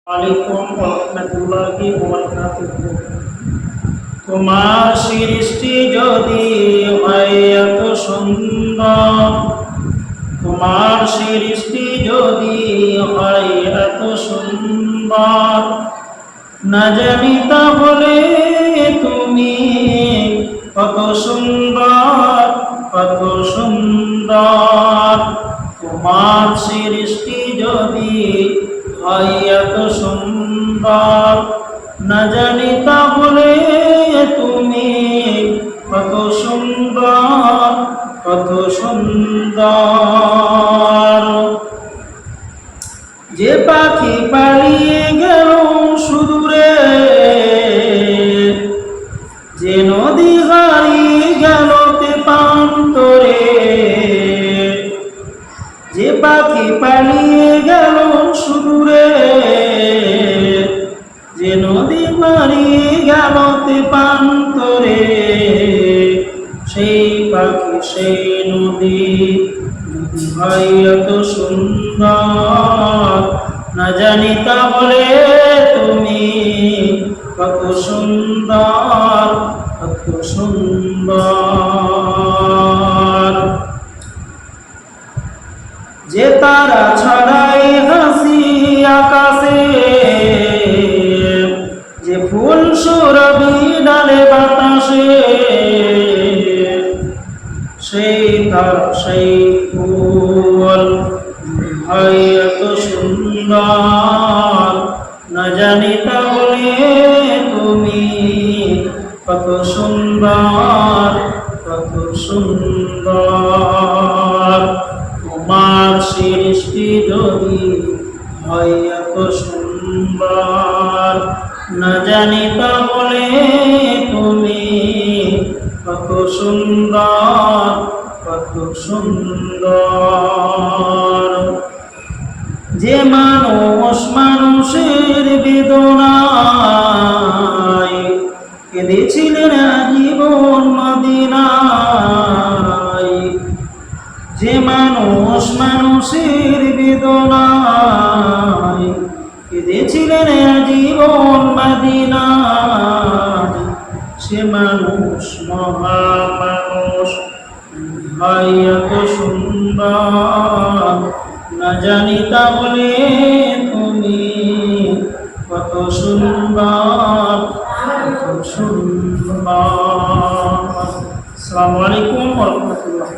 আলাইকুম ওয়া রাহমাতুল্লাহি ওয়া বারাকাতুহু। তোমার সৃষ্টি যদি হয় এত সুন্দর, তোমার সৃষ্টি যদি হয় এত সুন্দর, না জানি তাহলে তুমি কত সুন্দর, কত সুন্দর। তোমার সৃষ্টি যদি হয় এত সুন্দর, না জানি তাহলে তুমি কত সুন্দর, কত সুন্দর। যে পাখি পালিয়ে গেল সুদূরে, যে নদী হারিয়ে গেল তেপান্তরে, যে পাখি পালিয়ে গেল সুদূরে, যে নদী হারিয়ে গেল তেপান্তরে, সেই পাখি সেই নদী হয় এত সুন্দর, না জানি তাহলে তুমি কত সুন্দর, কত সুন্দর। যে তারা ছড়াই হাসি আকাশে, যে ফুল সুরভি ডালে বাতাসে, সেই তারা সেই ফুল হয় এত সুন্দর, না জানি তাহলে তুমি কত সুন্দর, কত সুন্দর। তোমার সৃষ্টি যদি হয় এত সুন্দর, না জানি তাহলে তুমি কত সুন্দর, কত সুন্দর। যে মানুষ মানুষের বেদনায় কেঁদেছিলেন জীবন মদিনায়, যে মানুষ মানুষের বেদনায় কেঁদেছিলেন জীবন মদিনায়, সে মানুষ মহামানুষ হয় এত সুন্দর, না জানি তাহলে তুমি কত সুন্দর, কত সুন্দর। আসসালামু আলাইকুম ওয়া রাহমাতুল্লাহ।